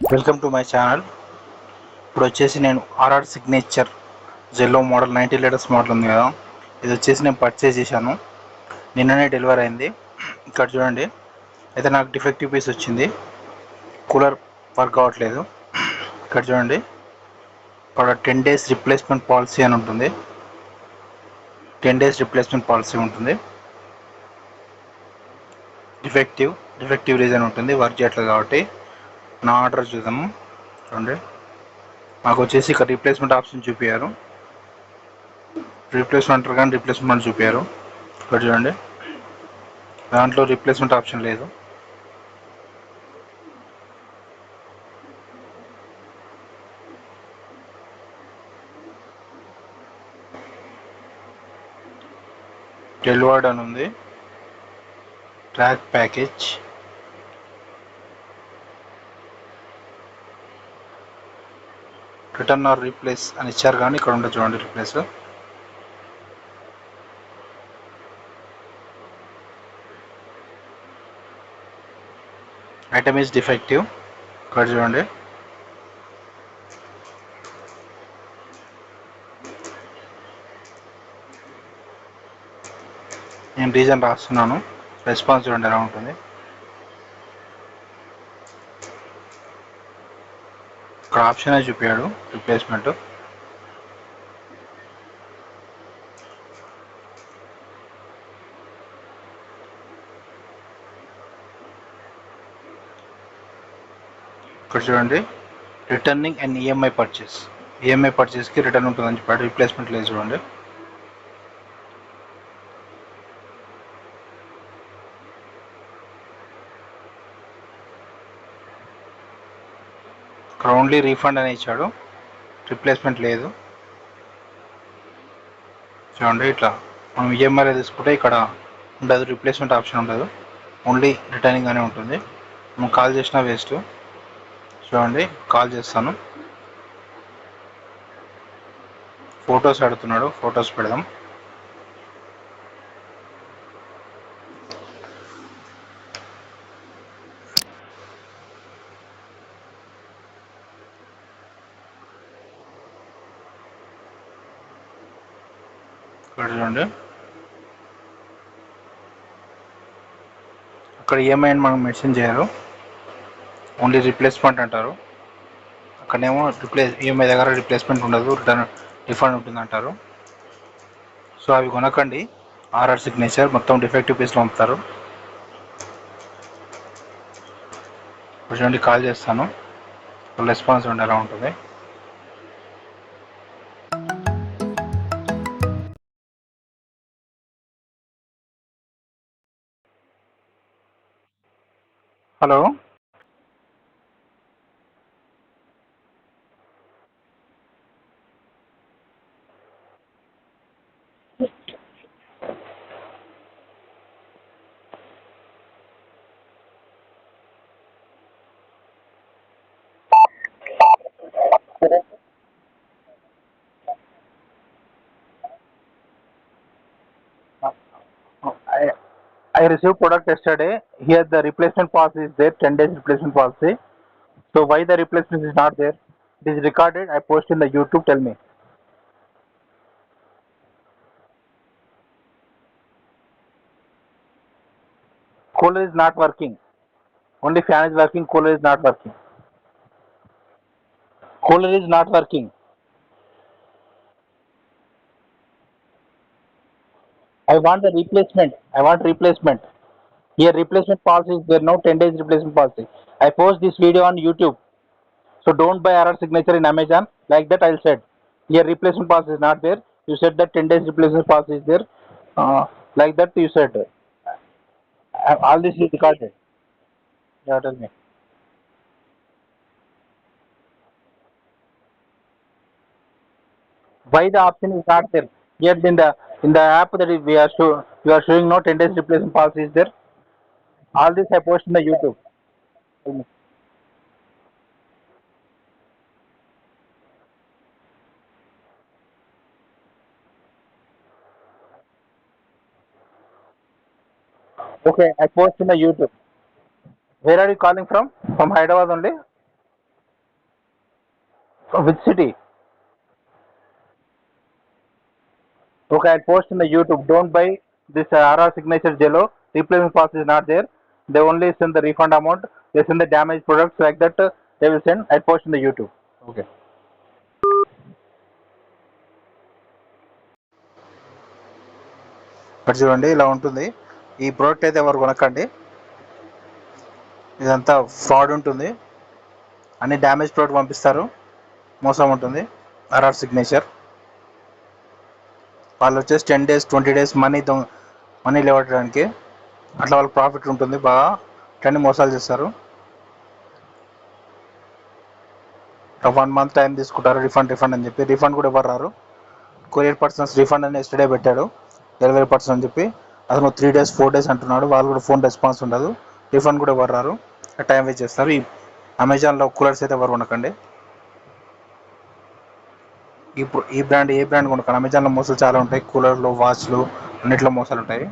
Welcome to my channel. ఇప్పుడు వచ్చేసి నేను ఆర్ఆర్ సిగ్నేచర్ జెల్లో మోడల్ 90 లీటర్స్ మోడల్ ఉంది కదా, ఇది వచ్చేసి నేను పర్చేస్ చేశాను. నిన్ననే డెలివరీ అయింది. ఇక్కడ చూడండి, అయితే నాకు డిఫెక్టివ్ పీస్ వచ్చింది. కూలర్ వర్క్ అవ్వట్లేదు. ఇక్కడ చూడండి, ఇక్కడ 10 days రిప్లేస్మెంట్ పాలసీ అని ఉంటుంది. 10 days రిప్లేస్మెంట్ పాలసీ ఉంటుంది. డిఫెక్టివ్ రీజన్ ఉంటుంది, వర్క్ చేయట్లేదు కాబట్టి. నా ఆర్డర్ చూద్దాము. చూడండి, మాకు వచ్చేసి ఇక్కడ రీప్లేస్మెంట్ ఆప్షన్ చూపించారు. రీప్లేస్మెంట్ చూపించారు. ఇక్కడ చూడండి, దాంట్లో రీప్లేస్మెంట్ ఆప్షన్ లేదు. డెలివర్డ్ అని ఉంది. Track package, return are replace అని ఇచ్చారు, కానీ ఇక్కడ ఉంటుంది చూడండి రీప్లేస్. Item is defective. ఇక్కడ చూడండి, నేను రీజన్ రాస్తున్నాను. రెస్పాన్స్ చూడండి ఎలా ఉంటుంది. ఇక్కడ ఆప్షన్ చూపించాడు రీప్లేస్మెంట్. ఇక్కడ చూడండి, రిటర్నింగ్ అండ్ ఈఎంఐ పర్చేస్కి రిటర్న్ ఉంటుందని చెప్పాడు. రీప్లేస్మెంట్ లేదు చూడండి. ఇక్కడ ఓన్లీ రీఫండ్ అని ఇచ్చాడు, రిప్లేస్మెంట్ లేదు. చూడండి, ఇట్లా మనం ఈఎంఐలో తీసుకుంటే ఇక్కడ ఉండదు, రీప్లేస్మెంట్ ఆప్షన్ ఉండదు, ఓన్లీ రిటర్నింగ్ అనే ఉంటుంది. మనం కాల్ చేసినా వేస్ట్. చూడండి, కాల్ చేస్తాను. ఫొటోస్ అడుగుతున్నాడు, ఫొటోస్ పెడదాం. ఇక్కడ చూడండి, అక్కడ ఈఎంఐ అని మనం మెన్షన్ చేయరు, ఓన్లీ రీప్లేస్మెంట్ అంటారు. అక్కడేమో ఈఎంఐ దగ్గర రీప్లేస్మెంట్ ఉండదు, రిఫండ్ ఉంటుంది అంటారు. సో అవి కొనకండి. ఆర్ఆర్ సిగ్నేచర్ మొత్తం డిఫెక్టివ్ పీస్లో పంపుతారు. ఇప్పుడు చూడండి, కాల్ చేస్తాను. రెస్పాన్స్ ఉండి ఎలా ఉంటుంది. Hello, I received product yesterday. Here the replacement policy is there, 10 days replacement policy. So why the replacement is not there? It is recorded. I post in the YouTube. Tell me. Cooler is not working. Only fan is working. Cooler is not working. Cooler is not working. I want the replacement. I want replacement. Here replacement policy is there. No 10 days replacement policy. I post this video on YouTube. So don't buy RR signature in Amazon. Like that I'll said. Here replacement policy is not there. You said that 10 days replacement policy is there. Like that you said. All this is recorded. Yeah, tell me. Why the option is not there? Yet in the app that we are you are showing no 10 days replacement policy is there. All this I post in the YouTube. Tell me. Okay, I post in the YouTube. Where are you calling from? From Hyderabad only? Which city? Okay, I'll post in the YouTube. Don't buy this RR signature jello. Replacement parts is not there. They only send the refund amount. They send the damaged products like that. They will send. I'll post in the YouTube. Okay. ఇక్కడ చూడండి ఇలా ఉంటుంది. ఈ product అయితే ఎవరు కొనకండి. ఇదంతా fraud ఉంటుంది. అన్ని డ్యామేజ్ ప్రోడక్ట్ పంపిస్తారు. మోసం ఉంటుంది. RR సిగ్నేచర్ వాళ్ళు వచ్చేసి 10 days 20 days మనీ లేవడానికి అట్లా వాళ్ళకి ప్రాఫిట్ ఉంటుంది బాగా. కానీ మోసాలు చేస్తారు. 1 month టైం తీసుకుంటారు రిఫండ్ అని చెప్పి. రిఫండ్ కూడా ఎవరు రారు. కొరియర్ పర్సన్స్ రిఫండ్ అని ఎస్టర్డే పెట్టాడు డెలివరీ పర్సన్ అని చెప్పి. అతను 3 days 4 days అంటున్నాడు. వాళ్ళు కూడా ఫోన్ రెస్పాన్స్ ఉండదు. రిఫండ్ కూడా ఎవరు రారు. టైం వేస్ట్ చేస్తారు. ఈ అమెజాన్లో కూలర్స్ అయితే ఎవరు కొనకండి. ఇప్పుడు ఏ బ్రాండ్ కొనకండి. అమెజాన్లో మోసాలు చాలా ఉంటాయి. కూలర్లు వాచ్లు అన్నిట్లో మోసాలు ఉంటాయి.